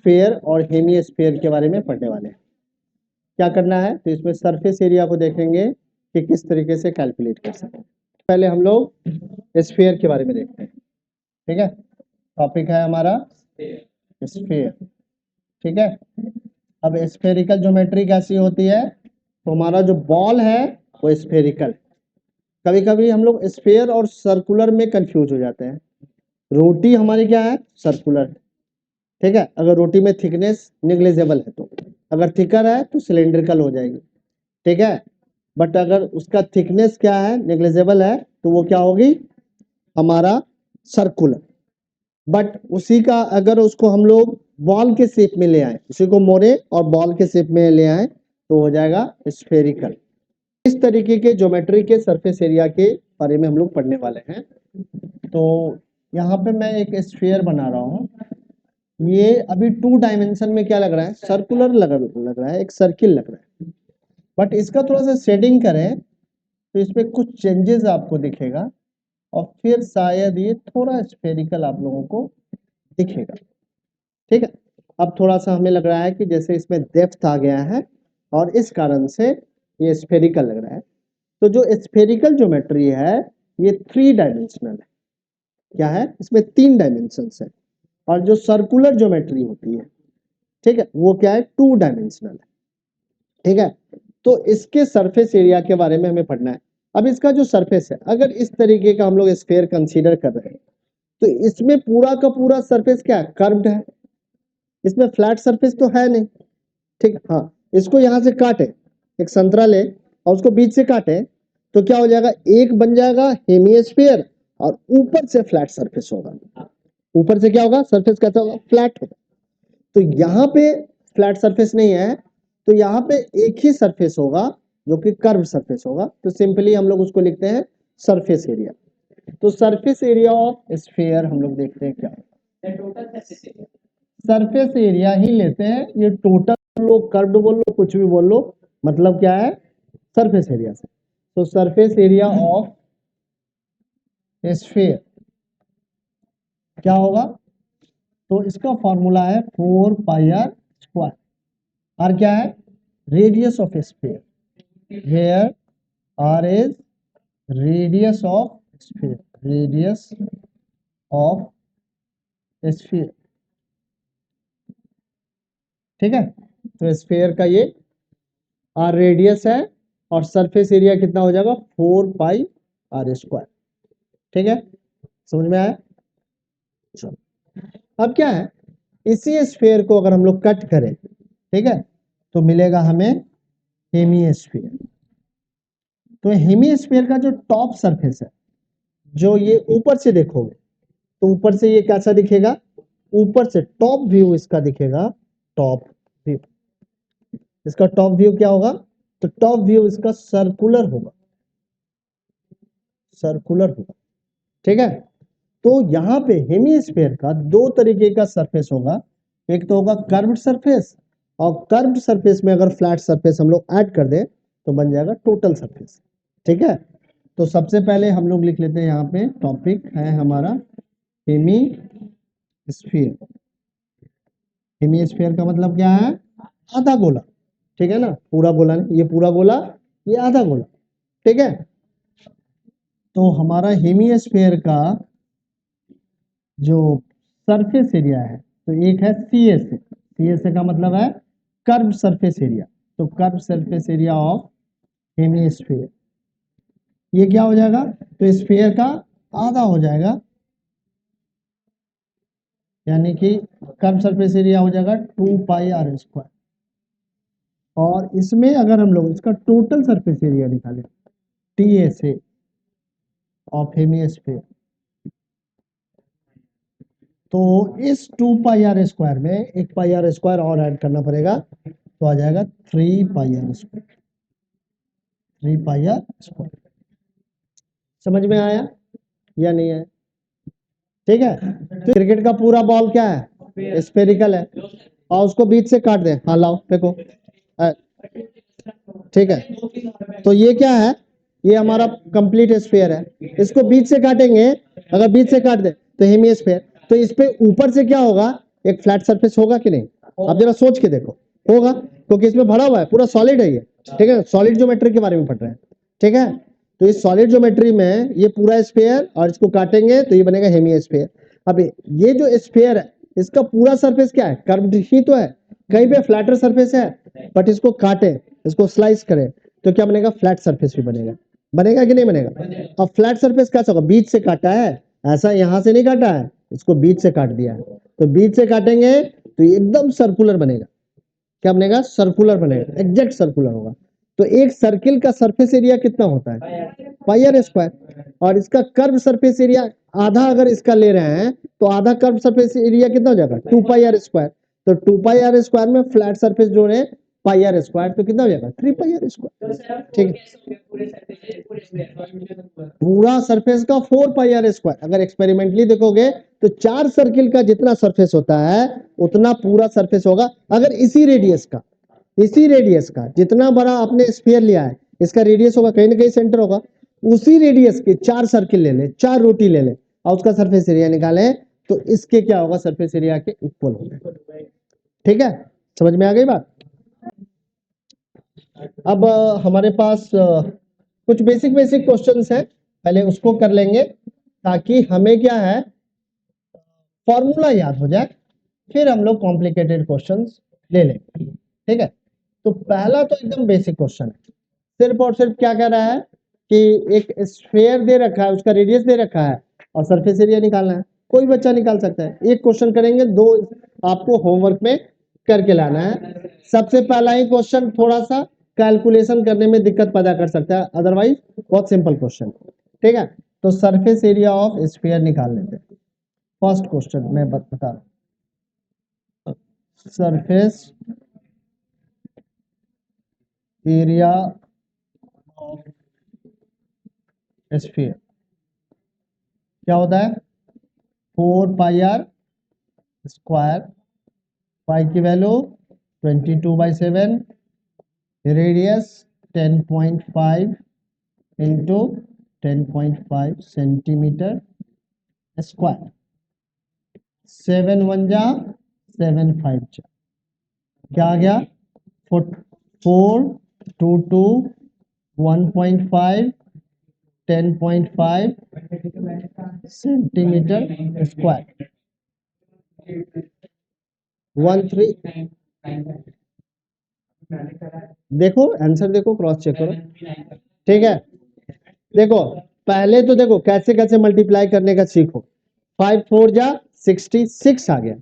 Sphere और Hemy sphere के बारे में पढ़ने वाले हैं। क्या करना है, तो इसमें सरफेस एरिया को देखेंगे कि किस तरीके से कैलकुलेट कर सकते हैं। पहले हम लोग स्फीयर के बारे में देखते हैं। ठीक है, टॉपिक है हमारा स्फीयर। ठीक है, अब स्फेरिकल ज्योमेट्री कैसी होती है, तो हमारा जो बॉल है वो स्फेरिकल। कभी कभी हम लोग स्फीयर और सर्कुलर में कंफ्यूज हो जाते हैं। रोटी हमारी क्या है, सर्कुलर। ठीक है, अगर रोटी में थिकनेस निग्लेजेबल है तो, अगर थिकर है तो सिलेंड्रिकल हो जाएगी। ठीक है, बट अगर उसका थिकनेस क्या है, नेग्लिजिबल है, तो वो क्या होगी, हमारा सर्कुलर। बट उसी का अगर उसको हम लोग बॉल के शेप में ले आए, उसी को मोड़े और बॉल के शेप में ले आए, तो हो जाएगा स्फेरिकल। इस तरीके के ज्योमेट्री के सरफेस एरिया के बारे में हम लोग पढ़ने वाले हैं। तो यहाँ पे मैं एक स्फीयर बना रहा हूँ। ये अभी 2 डायमेंशन में क्या लग रहा है, सर्कुलर लग रहा है, एक सर्किल लग रहा है। बट इसका थोड़ा सा शेडिंग करें तो इसमें कुछ चेंजेस आपको दिखेगा और फिर शायद ये थोड़ा स्फेरिकल आप लोगों को दिखेगा। ठीक है, अब थोड़ा सा हमें लग रहा है कि जैसे इसमें डेप्थ आ गया है और इस कारण से ये स्फेरिकल लग रहा है। तो जो स्फेरिकल ज्योमेट्री है ये 3 डायमेंशनल है। क्या है, इसमें 3 डायमेंशंस है। और जो सर्कुलर ज्योमेट्री होती है, ठीक है, वो क्या है, 2 डायमेंशनल है। ठीक है, तो इसके सरफेस एरिया के बारे में हमें पढ़ना है। अब इसका जो सरफेस है, अगर इस तरीके का हम लोग स्फीयर कंसीडर कर रहे हैं, तो इसमें पूरा का पूरा सरफेस क्या है, कर्व्ड है। इसमें फ्लैट सरफेस तो है नहीं। ठीक, हाँ, इसको यहां से काटे, एक संतरा ले और उसको बीच से काटे, तो क्या हो जाएगा, एक बन जाएगा हेमिस्फीयर और ऊपर से फ्लैट सरफेस होगा। ऊपर से क्या होगा, सरफेस कैसा होगा, फ्लैट होगा। तो यहाँ पे फ्लैट सरफेस नहीं है, तो यहाँ पे एक ही सरफेस होगा जो कि कर्व सरफेस होगा। तो सिंपली हम लोग उसको लिखते हैं सरफेस एरिया। तो सरफेस एरिया ऑफ स्फीयर हम लोग देखते हैं क्या है, सरफेस एरिया ही लेते हैं। ये टोटल लोग कर्व्ड बोल लो, कुछ भी बोल लो, मतलब क्या है, सरफेस एरिया से। तो सरफेस एरिया ऑफ स्फीयर क्या होगा, तो इसका फॉर्मूला है 4 पाई आर स्क्वायर। आर क्या है, radius of sphere, where r is radius of sphere, radius of sphere. ठीक है, तो स्फीयर का ये आर रेडियस है और सरफेस एरिया कितना हो जाएगा, 4 पाई आर स्क्वायर। ठीक है, समझ में आया। चलो, अब क्या है, इसी स्फीयर को अगर हम लोग कट करें, ठीक है, तो मिलेगा हमें हेमिस्फीयर। तो हेमिस्फीयर का जो टॉप सरफेस है, जो ये ऊपर से देखोगे तो ऊपर से ये कैसा दिखेगा, ऊपर से टॉप व्यू इसका दिखेगा, टॉप व्यू। इसका टॉप व्यू क्या होगा, तो टॉप व्यू इसका सर्कुलर होगा, सर्कुलर होगा। ठीक है, तो यहाँ पे हेमिस्फीयर का 2 तरीके का सरफेस होगा। एक तो होगा कर्व्ड सरफेस, और कर्व्ड सरफेस में अगर फ्लैट सरफेस हम लोग ऐड कर दें तो बन जाएगा टोटल सरफेस। ठीक है, तो सबसे पहले हम लोग लिख लेते हैं, यहाँ पे टॉपिक है हमारा हेमिस्फीयर। हेमिस्फीयर का मतलब क्या है, आधा गोला। ठीक है ना, पूरा गोला नहीं, ये पूरा गोला, ये आधा गोला। ठीक है, तो हमारा हेमिस्फीयर का जो सरफेस एरिया है, तो एक है CSA। CSA का मतलब है कर्व सरफेस एरिया। तो curve surface area of hemisphere ये क्या हो जाएगा, तो स्फीयर का आधा हो जाएगा, यानी कि कर्व सरफेस एरिया हो जाएगा 2 पाई आर स्क्वायर। और इसमें अगर हम लोग इसका टोटल सरफेस एरिया निकालें, TSA ऑफ हेमिस्फीयर, तो इस 2 पाई आर स्क्वायर में एक पाई आर स्क्वायर और ऐड करना पड़ेगा, तो आ जाएगा 3 pi r square, 3 pi r square. समझ में आया या नहीं आया। ठीक है, तो क्रिकेट का पूरा बॉल क्या है, स्फेरिकल है, और उसको बीच से काट दे, हाँ लाओ देखो। ठीक है, तो ये क्या है, ये हमारा कंप्लीट स्फीयर है। इसको बीच से काटेंगे, अगर बीच से काट दे तो हेमिस्फीयर। तो इस पे ऊपर से क्या होगा, एक फ्लैट सरफेस होगा कि नहीं? आप जरा सोच के देखो, होगा, क्योंकि इसमें भरा हुआ है, पूरा सॉलिड है ये, ठीक है, सॉलिड ज्योमेट्री के बारे में पढ़ रहे हैं, ठीक है। तो इस सॉलिड ज्योमेट्री में ये पूरा स्फीयर, और इसको काटेंगे तो ये बनेगा हेमी स्फीयर। अब ये जो स्फीयर है, इसका पूरा सरफेस क्या है? कर्व्ड ही तो है, कहीं पे फ्लैटर सरफेस है, बट इसको काटे, इसको स्लाइस करें तो क्या बनेगा? फ्लैट सरफेस भी बनेगा। बनेगा कि नहीं बनेगा? अब फ्लैट सरफेस कैसा होगा? बीच से काटा है, ऐसा यहां से नहीं काटा है, इसको बीच से काट दिया है, तो बीच से काटेंगे तो ये एकदम सर्कुलर बनेगा। क्या बनेगा? सर्कुलर बनेगा, एग्जैक्ट सर्कुलर होगा। तो एक सर्किल का सरफेस एरिया कितना होता है? पाई आर स्क्वायर। और इसका कर्व सरफेस एरिया आधा अगर इसका ले रहे हैं तो आधा कर्व सरफेस एरिया कितना हो जाएगा? 2 पाई आर स्क्वायर। तो 2 पाई आर स्क्वायर में फ्लैट सरफेस जोड़े पाई आर स्क्वायर, तो कितना हो जाएगा? 3 पाई आर स्क्वायर, ठीक है। पूरा सरफेस का 4 पाई आर स्क्वायर। अगर एक्सपेरिमेंटली देखोगे तो 4 सर्किल का जितना सरफेस होता है उतना पूरा सरफेस होगा। अगर इसी रेडियस का जितना बड़ा आपने स्फीयर लिया है, इसका रेडियस होगा कहीं ना कहीं सेंटर होगा, उसी रेडियस के 4 सर्किल ले ले, 4 रोटी ले ले और उसका सरफेस एरिया निकाले तो इसके क्या होगा? सरफेस एरिया के इक्वल होगा, ठीक है। समझ में आ गई बात? अब हमारे पास कुछ बेसिक क्वेश्चंस हैं, पहले उसको कर लेंगे ताकि हमें क्या है, फॉर्मूला याद हो जाए, फिर हम लोग कॉम्प्लिकेटेड क्वेश्चंस ले लेंगे, ठीक है। तो पहला तो एकदम बेसिक क्वेश्चन है, सिर्फ और सिर्फ क्या कह रहा है कि एक स्फीयर दे रखा है, उसका रेडियस दे रखा है और सरफेस एरिया निकालना है। कोई बच्चा निकाल सकता है, एक क्वेश्चन करेंगे, दो आपको होमवर्क में करके लाना है। सबसे पहला ही क्वेश्चन थोड़ा सा कैलकुलेशन करने में दिक्कत पैदा कर सकता है, अदरवाइज बहुत सिंपल क्वेश्चन, ठीक है। तो सरफेस एरिया ऑफ स्फीयर निकाल लेते हैं। फर्स्ट क्वेश्चन मैं बता रहा हूं, सरफेस एरिया ऑफ स्फीयर क्या होता है? 4 पाई आर स्क्वायर, पाई की value 22/7, radius 10.5 into 10.5 centimetre square. 7 1 जा 7 5 जा, क्या आ गया? 4 2 2 1.5 10.5 सेंटीमीटर स्क्वायर। 13 देखो आंसर, देखो क्रॉस चेक करो, ठीक है। देखो पहले तो देखो कैसे कैसे मल्टीप्लाई करने का सीखो। 5 4 जा 66 आ गया,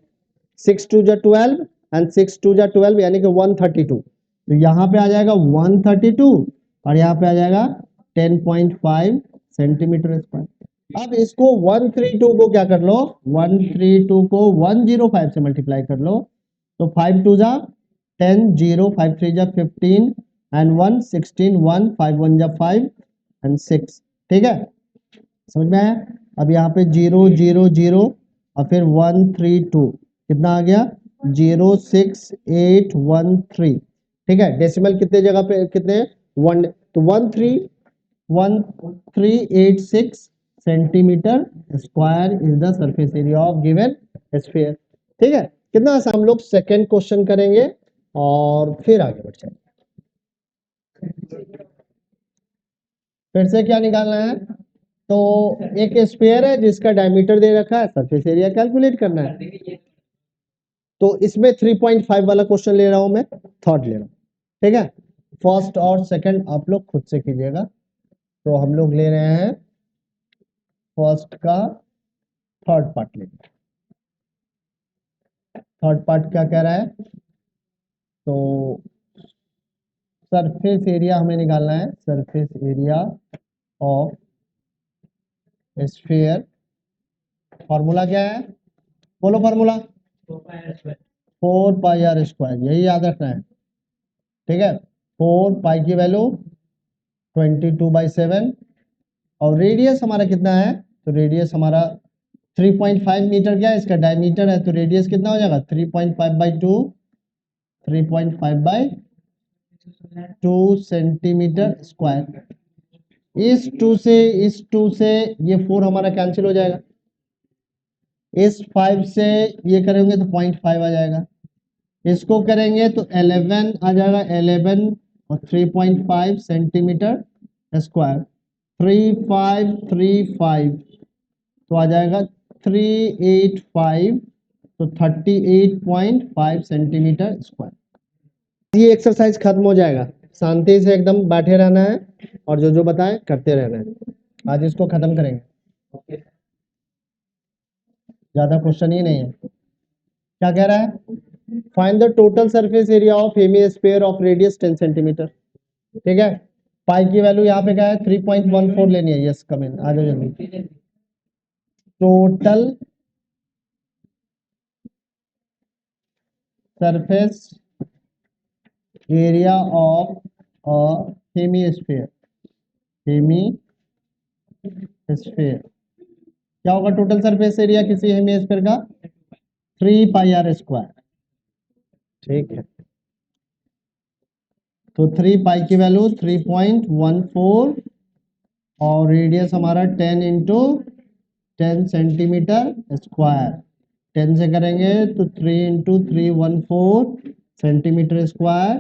6 2 जा 12 एंड 6 2 जा 12 यानी कि 132। तो यहाँ पे आ जाएगा 132 और यहाँ पे आ जाएगा 10.5 सेंटीमीटर स्क्वायर। अब इसको 132 को क्या कर लो, 132 को 105 से मल्टीप्लाई कर लो, तो 5 2 जा 10 0 5 3 जा 15 एंड 1 16 1 5 1 जा 5 एंड 6, ठीक है। समझ में आया? अब यहाँ पे 0 0 0 और फिर 132 कितना आ गया? 06813, ठीक है। डेसिमल कितने जगह पे कितने? 1, तो 1386 centimetre square is the surface area of given sphere, ठीक है। कितना आसान। हम लोग सेकेंड क्वेश्चन करेंगे और फिर आगे बढ़ जाएंगे। फिर से क्या निकालना है? तो एक स्फीयर है जिसका डायमीटर दे रखा है, सरफेस एरिया कैलकुलेट करना है। तो इसमें 3.5 वाला क्वेश्चन ले रहा हूं मैं, थर्ड ले रहा हूं, ठीक है। फर्स्ट और सेकंड आप लोग खुद से कीजिएगा। तो हम लोग ले रहे हैं फर्स्ट का थर्ड पार्ट लेंगे। थर्ड पार्ट क्या कह रहा है? तो सरफेस एरिया हमें निकालना है, surface area of sphere. Formula क्या है? बोलो फॉर्मूला। 4 पाई आर स्क्वायर, यही याद रखना है, ठीक है। 4 पाई की वैल्यू 22/7 और रेडियस हमारा कितना है? तो रेडियस हमारा 3.5 मीटर क्या है? इसका डायमीटर है, तो रेडियस कितना हो जाएगा? 3.5/2, 3.5/2 सेंटीमीटर स्क्वायर। इस 2 से ये 4 हमारा कैंसिल हो जाएगा, इस 5 से ये करेंगे तो 0.5 आ जाएगा, इसको करेंगे तो 11 आ जाएगा, 11 और 3.5 सेंटीमीटर स्क्वायर, 3535 तो आ जाएगा 385, तो 38.5 सेंटीमीटर स्क्वायर। ये एक्सरसाइज खत्म हो जाएगा, शांति से एकदम बैठे रहना है और जो जो बताएं करते रहना है। आज इसको खत्म करेंगे, ज्यादा क्वेश्चन ही नहीं है। क्या कह रहा है? Find the total surface area of hemisphere of radius 10 centimetre. ठीक है, पाई की वैल्यू यहाँ पे क्या है? 3.14 लेनी है। यस कम इन, आ जाओ जल्दी। Total surface area of a hemisphere, hemisphere क्या होगा? टोटल सरफेस एरिया किसी हेमिस्फीयर का 3 पाई आर स्क्वायर। ठीक है, तो 3 पाई की वैल्यू 3.14 और रेडियस हमारा 10 इंटू 10 सेंटीमीटर स्क्वायर। 10 से करेंगे तो 3 इंटू 314 सेंटीमीटर स्क्वायर,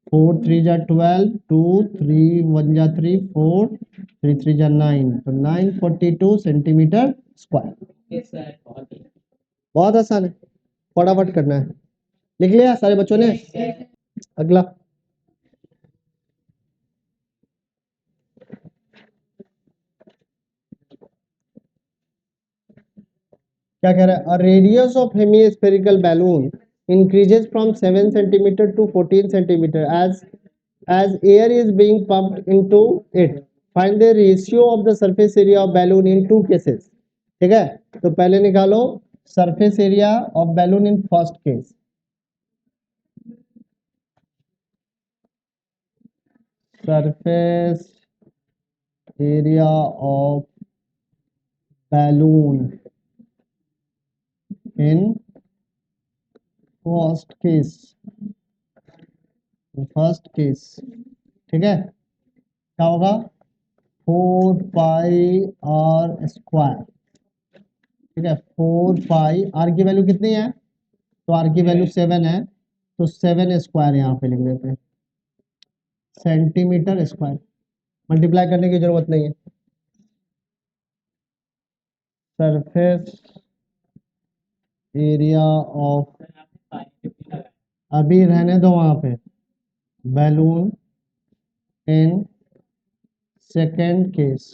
4 3 जा 12, 2 3 1 जा 3 4 3 3 जा 9, तो 942 सेंटीमीटर स्क्वायर। बहुत आसान है, फटाफट करना है। लिख लिया सारे बच्चों ने? अगला क्या कह रहा है? Radius of hemispherical balloon increases from 7 centimeter to 14 centimeter as air is being pumped into it. Find the ratio of the surface area of balloon in two cases. ठीक है, तो पहले निकालो surface area of balloon in first case. Surface area of balloon in first case, ठीक है, क्या होगा? 4 पाई r square. ठीक है, 4 पाई, आर की वैल्यू कितनी है? तो आर की वैल्यू 7 है, तो 7 स्क्वायर यहाँ पे लिख देते हैं, सेंटीमीटर स्क्वायर। मल्टीप्लाई करने की जरूरत नहीं है। सरफेस एरिया ऑफ, अभी रहने दो वहां पे, बैलून इन सेकेंड केस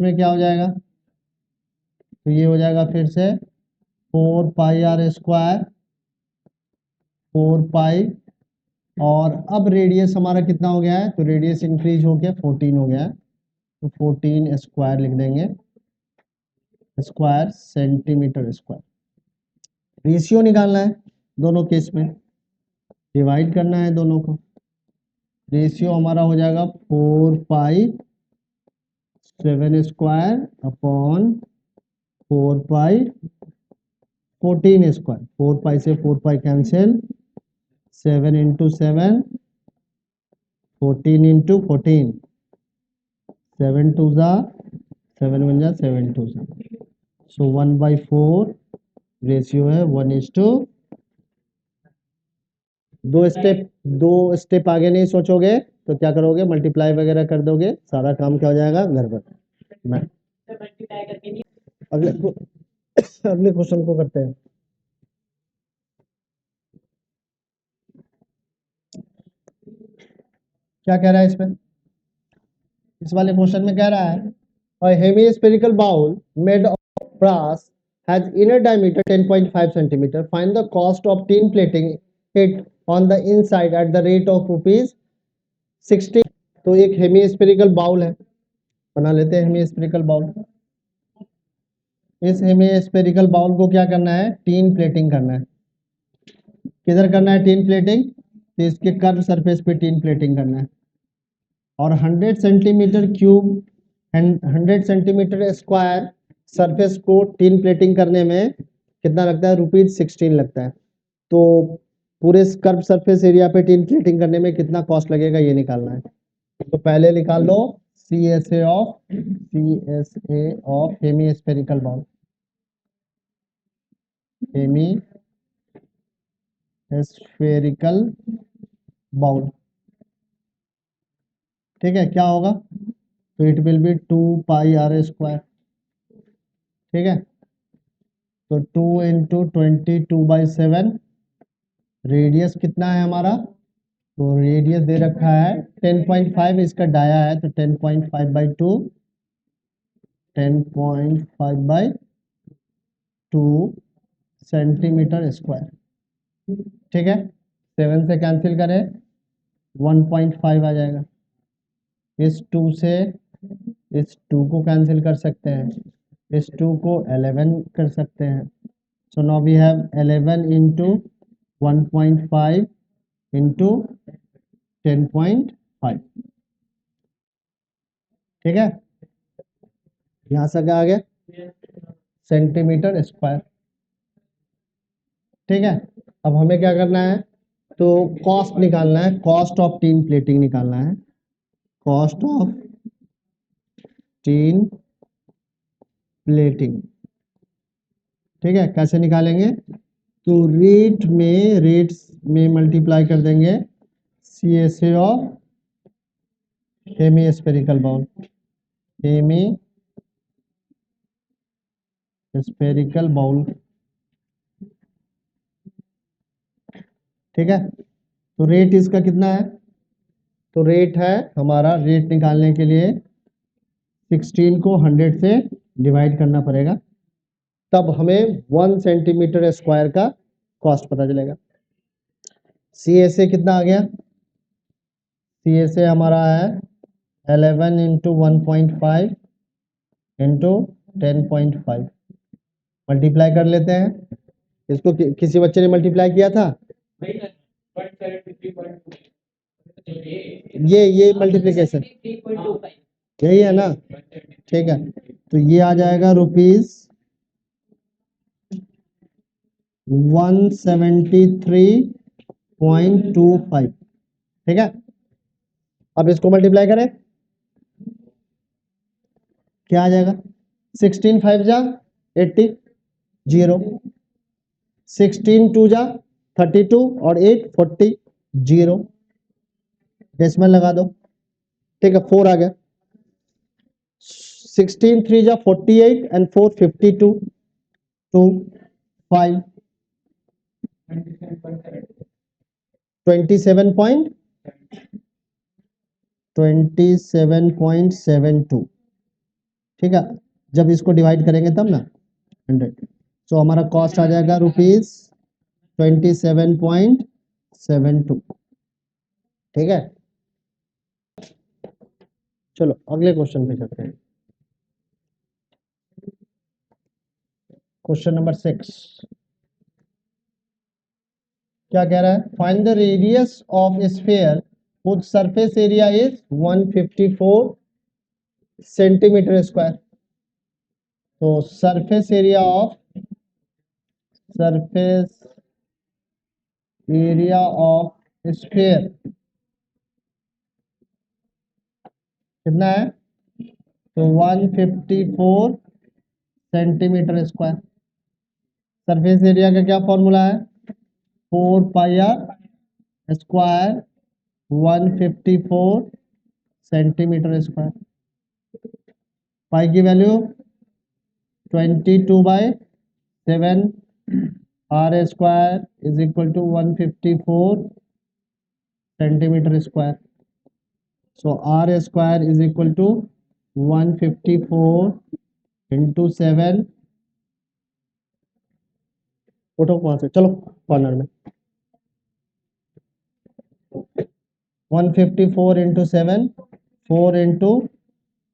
में क्या हो जाएगा? तो ये हो जाएगा फिर से 4 पाई आर स्क्वायर, 4 पाई, और अब रेडियस हमारा कितना हो गया है? तो रेडियस इंक्रीज हो गया, 14 हो गया है, तो 14 स्क्वायर लिख देंगे, स्क्वायर सेंटीमीटर स्क्वायर। रेशियो निकालना है दोनों केस में, डिवाइड करना है दोनों को। रेशियो हमारा हो जाएगा 4 pi 7 square upon 4 pi 14 square. 4 pi से 4 पाई कैंसिल, 7 इंटू 7, 14 इंटू 14, 7 टू जा 7 वन जा 7 टू जा, सो 1/4 रेशियो है 1:2। दो स्टेप आगे नहीं सोचोगे तो क्या करोगे? मल्टीप्लाई वगैरह कर दोगे, सारा काम क्या हो जाएगा? गड़बड़। मैं अगले अगले क्वेश्चन को करते हैं। क्या कह रहा है इसमें? इस वाले क्वेश्चन में कह रहा है a hemispherical bowl made of brass has inner diameter 10.5 centimeter. Find the cost of tin plating it on the inside at the rate of rupees 60। तो एक हेमिस्फेरिकल बाउल है, बना लेते हैं हेमिस्फेरिकल बाउल। इस हेमिस्फेरिकल बाउल को क्या करना है? टीन प्लेटिंग करना है। किधर करना है टीन प्लेटिंग? तो इसके कर्व सरफेस पे टीन प्लेटिंग करना है, और 100 centimetre cube and 100 centimetre square surface को टीन प्लेटिंग करने में कितना लगता है? ₹16 लगता है। तो पूरे कर्व सरफेस एरिया पे टीन प्लेटिंग करने में कितना कॉस्ट लगेगा ये निकालना है। तो पहले निकाल लो CSA of hemispherical bowl. Semi spherical bowl. ठीक है, क्या होगा, तो it will be 2 pi r²। ठीक है, तो 2 इंटू 22/7, रेडियस कितना है हमारा, तो रेडियस दे रखा है 10.5, इसका डाया है तो 10.5/2, 10.5/2 सेंटीमीटर स्क्वायर। ठीक है, 7 से कैंसिल करें 1.5 आ जाएगा। इस 2 से इस 2 को कैंसिल कर सकते हैं, इस 2 को 11 कर सकते हैं। So now we have 11 into 1.5 into 10.5। ठीक है, यहाँ से क्या आ गया, सेंटीमीटर स्क्वायर। ठीक है, अब हमें क्या करना है, तो कॉस्ट निकालना है, कॉस्ट ऑफ टीन प्लेटिंग निकालना है, कॉस्ट ऑफ टीन प्लेटिंग। ठीक है, कैसे निकालेंगे, तो रेट्स में मल्टीप्लाई कर देंगे CSA of hemi spherical bowl, hemi spherical bowl. ठीक है, तो रेट इसका कितना है, तो रेट है हमारा, रेट निकालने के लिए 16 को 100 से डिवाइड करना पड़ेगा, तब हमें 1 सेंटीमीटर स्क्वायर का कॉस्ट पता चलेगा। CSA कितना आ गया, CSA हमारा है 11 इंटू 1.5 इंटू 10.5। मल्टीप्लाई कर लेते हैं इसको, किसी बच्चे ने मल्टीप्लाई किया था, ये मल्टीप्लिकेशन यही है ना। ठीक है, तो ये आ जाएगा ₹173.25। ठीक है, अब इसको मल्टीप्लाई करें, क्या आ जाएगा, 16 5 जा 80, 0, 16 2 जा 32 और 8 40, 0, डेसिमल लगा दो। ठीक है, 4 आ गया, 16 3 जा 48 एंड 4 52, 2 5 27.72। ठीक है, जब इसको डिवाइड करेंगे तब ना 100, तो हमारा कॉस्ट आ जाएगा ₹27.72। ठीक है, चलो अगले क्वेश्चन पे चलते हैं। क्वेश्चन नंबर 6 क्या कह रहा है, find the radius of sphere whose surface area is 154 centimetre square. तो सरफेस एरिया ऑफ स्फीयर कितना है, तो 154 सेंटीमीटर स्क्वायर। सरफेस एरिया का क्या फॉर्मूला है, 4 पाई r² 154 सेंटीमीटर स्क्वायर। पाई की value 22/7, r² is equal to 154 centimetre square. So r² is equal to 154 into 7। उठो वहां से, चलो कॉर्नर में, 154 इंटू 7, 4 इंटू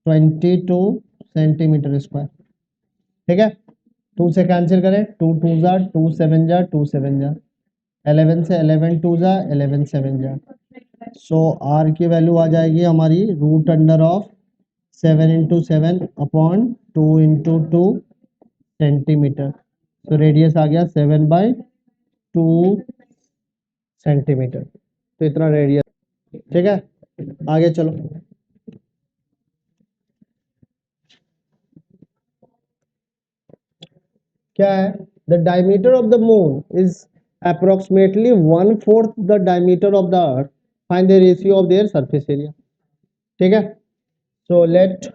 22 सेंटीमीटर स्क्वायर। ठीक है, 2 से कैंसिल करें, 2 2 जा 2 7 जा 2 7 जा, 11 से 11 2 जा 11 7 जा। सो r की वैल्यू आ जाएगी हमारी √under of 7 into 7 upon 2 into 2 centimetre. तो रेडियस आ गया 7/2 सेंटीमीटर, तो इतना रेडियस। ठीक है, आगे चलो, क्या है, the diameter of the moon is approximately 1/4 the diameter of the earth, find the ratio of their surface area. ठीक है, so let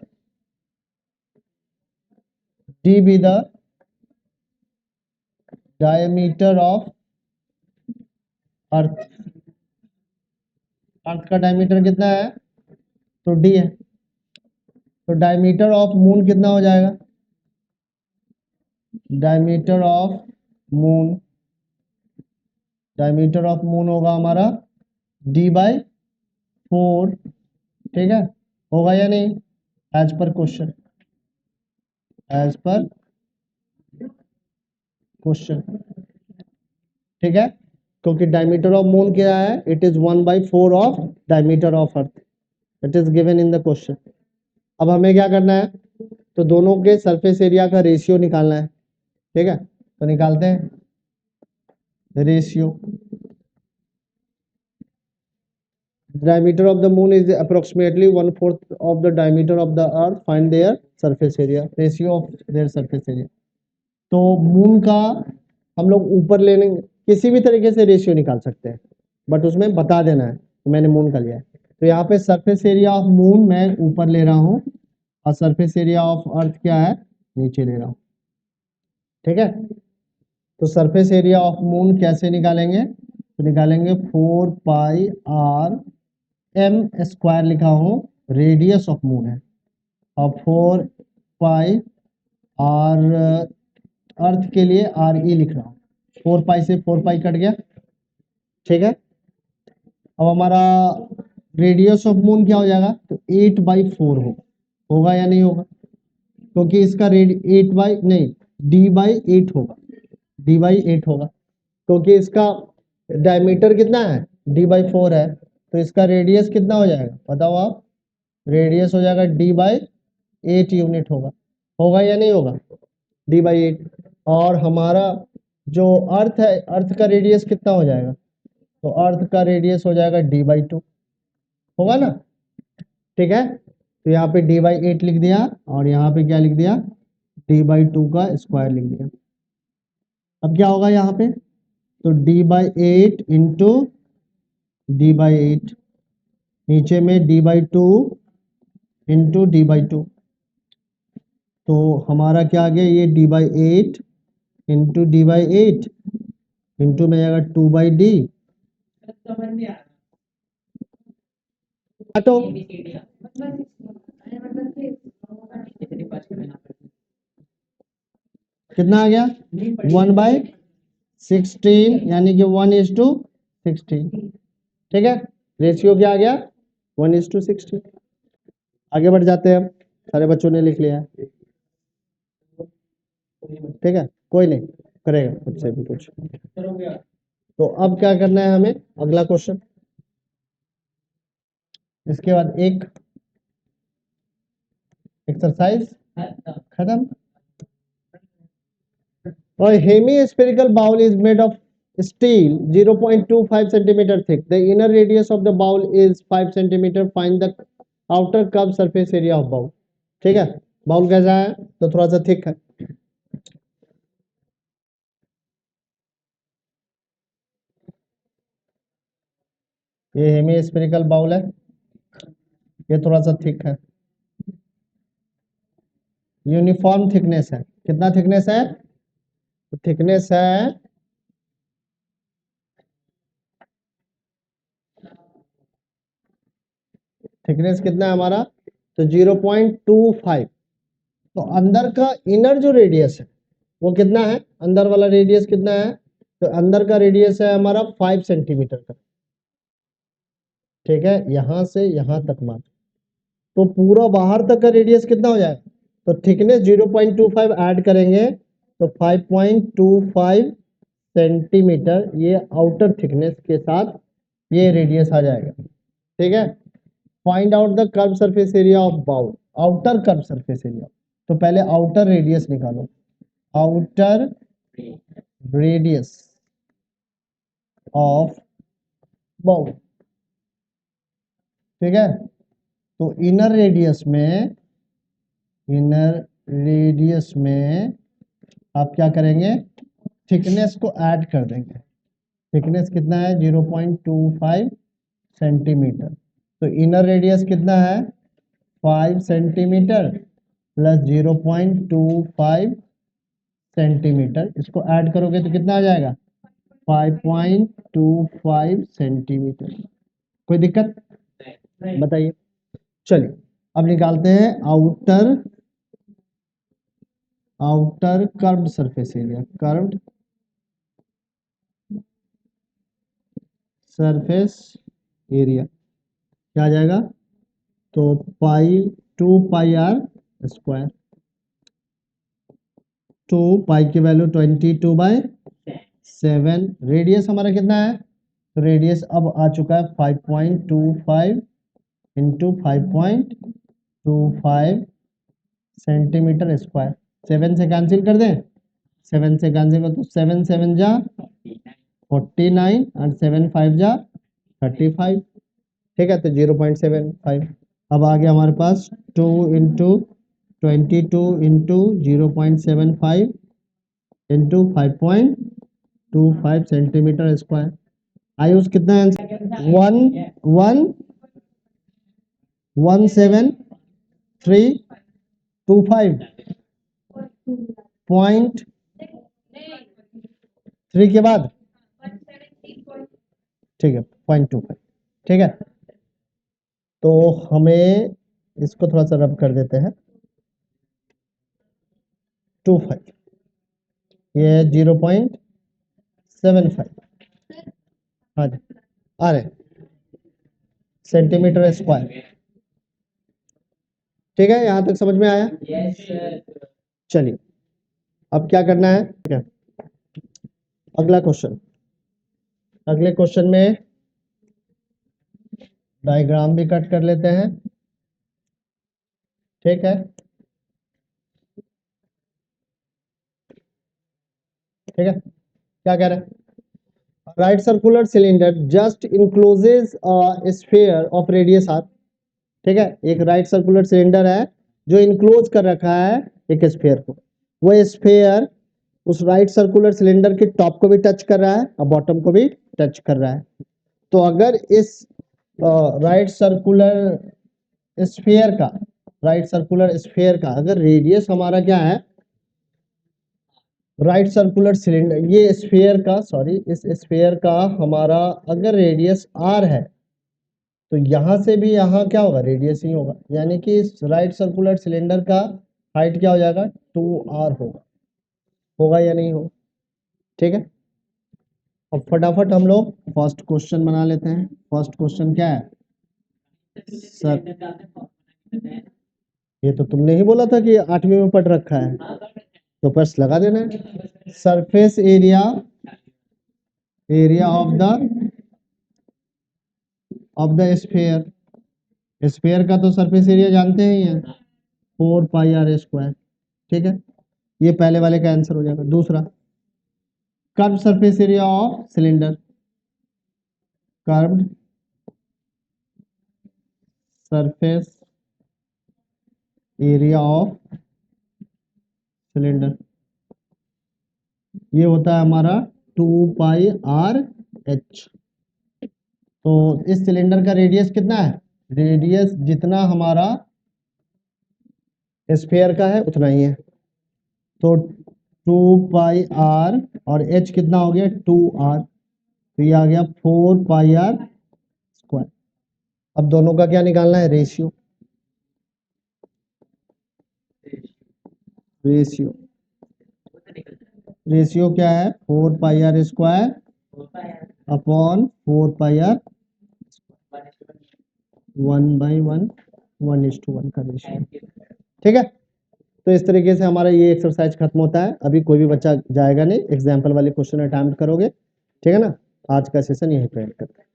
d be the diameter of अर्थ। अर्थ का डायमीटर कितना है, तो d है, तो डायमीटर ऑफ मून कितना हो जाएगा, diameter of moon, diameter of moon होगा हमारा d/4। ठीक है, होगा या नहीं, as per question, as per question. ठीक है, क्योंकि डायमीटर ऑफ मून क्या है, it is 1/4 of diameter of earth, it is given in the question. अब हमें क्या करना है, तो दोनों के सरफेस एरिया का रेशियो निकालना है। ठीक है, तो निकालते हैं ratio. diameter of the moon is approximately 1/4 of the diameter of the earth, find their surface area, ratio of their surface area। तो मून का हम लोग ऊपर लेने, किसी भी तरीके से रेशियो निकाल सकते हैं, बट उसमें बता देना है तो मैंने मून का लिया है। तो यहाँ पे सरफेस एरिया ऑफ मून मैं ऊपर ले रहा हूँ और सरफेस एरिया ऑफ अर्थ क्या है, नीचे ले रहा हूँ। ठीक है, तो सरफेस एरिया ऑफ मून कैसे निकालेंगे, तो निकालेंगे 4πr m स्क्वायर लिखा हूँ, रेडियस ऑफ मून है, और 4πr अर्थ के लिए re लिख रहा हूँ, 4π से 4π कट गया। ठीक है, अब हमारा रेडियस ऑफ मून क्या हो जाएगा, तो 8/4 होगा या नहीं होगा, क्योंकि इसका रेड 8 बाई नहीं d/8 होगा, d/8 होगा, क्योंकि इसका डायमीटर कितना है, d/4 है, तो इसका रेडियस कितना हो जाएगा बताओ आप, रेडियस हो जाएगा d/8 यूनिट होगा या नहीं होगा, d/8। और हमारा जो अर्थ है, अर्थ का रेडियस कितना हो जाएगा, तो अर्थ का रेडियस हो जाएगा d/2, होगा ना। ठीक है, तो यहाँ पे d/8 लिख दिया और यहाँ पे क्या लिख दिया, d/2 का स्क्वायर लिख दिया। अब क्या होगा यहाँ पे, तो d/8 इंटू d/8, नीचे में d/2 इंटू d/2, तो हमारा क्या आ गया, ये d/8 इंटू d/8 इंटू में जाएगा 2/d, काटो, कितना आ गया 1/16, यानी कि 1:16। ठीक है, रेशियो क्या आ गया 1:16। आगे बढ़ जाते हैं, सारे बच्चों ने लिख लिया है। ठीक है, कोई नहीं करेगा खुद से भी कुछ। तो अब क्या करना है हमें, अगला क्वेश्चन, इसके बाद एक एक्सरसाइज खत्म। A hemispherical bowl is made of steel 0.25 centimeter thick. The inner radius of the bowl is 5 centimeter. Find the outer curved surface area of bowl। ठीक है, बाउल कैसा है, तो थोड़ा सा थिक है। ये हेमिस्फेरिकल बाउल है, ये थोड़ा सा थिक है, यूनिफॉर्म थिकनेस है। कितना थिकनेस है, तो थिकनेस है थिकनेस कितना है हमारा, तो 0.25। तो अंदर का इनर जो रेडियस है वो कितना है, अंदर वाला रेडियस कितना है, तो अंदर का रेडियस है हमारा 5 सेंटीमीटर का। ठीक है, यहां से यहां तक मात्र, तो पूरा बाहर तक का रेडियस कितना हो जाएगा, तो थिकनेस 0.25 ऐड करेंगे तो 5.25 सेंटीमीटर, ये आउटर थिकनेस के साथ ये रेडियस आ जाएगा। ठीक है, find out the curve surface area of bowl, outer curve surface area. तो पहले आउटर रेडियस निकालो, आउटर रेडियस ऑफ बाउल। ठीक है, तो इनर रेडियस में आप क्या करेंगे, थिकनेस को ऐड कर देंगे। थिकनेस कितना है 0.25 सेंटीमीटर, तो इनर रेडियस कितना है 5 सेंटीमीटर प्लस 0.25 सेंटीमीटर, इसको ऐड करोगे तो कितना आ जाएगा 5.25 सेंटीमीटर। कोई दिक्कत बताइए। चलिए अब निकालते हैं outer curved surface area. Curved surface area क्या आ जाएगा, तो 2 पाई r²। 2 पाई की वैल्यू 22/7। रेडियस हमारा कितना है, तो रेडियस अब आ चुका है 5.25 इंटू 5.25 सेंटीमीटर स्क्वायर। 7 से कैंसिल कर दें, 7 से कैंसिल कर तो 7 7 जा 49 और 7 5 जा 35। ठीक है, तो 0.75। अब आ गया हमारे पास 2 into 22 into 0.75 into 5.25 centimetre square. Ayush कितना है आंसर 11735.3 के बाद ठीक है 0.25। ठीक है, तो हमें इसको थोड़ा सा रब कर देते हैं 25, ये 0.75 हाँ जी आ रहे सेंटीमीटर स्क्वायर। ठीक है, यहां तक समझ में आया। चलिए अब क्या करना है, ठीक है अगला क्वेश्चन। अगले क्वेश्चन में डायग्राम भी कट कर लेते हैं। ठीक है, ठीक है क्या कह रहे हैं, right circular cylinder just encloses sphere of radius r। ठीक है, एक राइट सर्कुलर सिलेंडर है जो इंक्लोज कर रखा है एक स्फीयर को। वो स्फीयर उस राइट सर्कुलर सिलेंडर के टॉप को भी टच कर रहा है और बॉटम को भी टच कर रहा है। तो अगर इस राइट सर्कुलर स्फीयर का अगर रेडियस हमारा क्या है, राइट सर्कुलर सिलेंडर ये स्फीयर का इस स्फीयर का हमारा अगर रेडियस r है, तो यहां से भी यहाँ क्या होगा रेडियस ही होगा, यानी कि इस राइट सर्कुलर सिलेंडर का हाइट क्या हो जाएगा 2r होगा या नहीं होगा। ठीक है, अब फटाफट हम लोग फर्स्ट क्वेश्चन बना लेते हैं। फर्स्ट क्वेश्चन क्या है सर, ये तो तुमने ही बोला था कि 8वीं में पढ़ रखा है, तो बस लगा देना है। Surface area of the sphere का तो सरफेस एरिया जानते ही हैं 4 पाई r²। ठीक है, ये पहले वाले का आंसर हो जाएगा। दूसरा curve surface area of cylinder, curved surface area of cylinder, ये होता है हमारा 2 पाई r/h। तो इस सिलेंडर का रेडियस कितना है, रेडियस जितना हमारा स्फीयर का है उतना ही है, तो 2 पाई r और h कितना हो गया 2r, तो ये आ गया 4 पाई r²। अब दोनों का क्या निकालना है, रेशियो क्या है 4 पाई r² अपॉन 4 पाई r 1/1 1:1 का रेशियो। ठीक है, तो इस तरीके से हमारा ये एक्सरसाइज खत्म होता है। अभी कोई भी बच्चा जाएगा नहीं, एग्जाम्पल वाले क्वेश्चन अटेम्प्ट करोगे। ठीक है ना, आज का सेशन यहीं पे एंड करते हैं।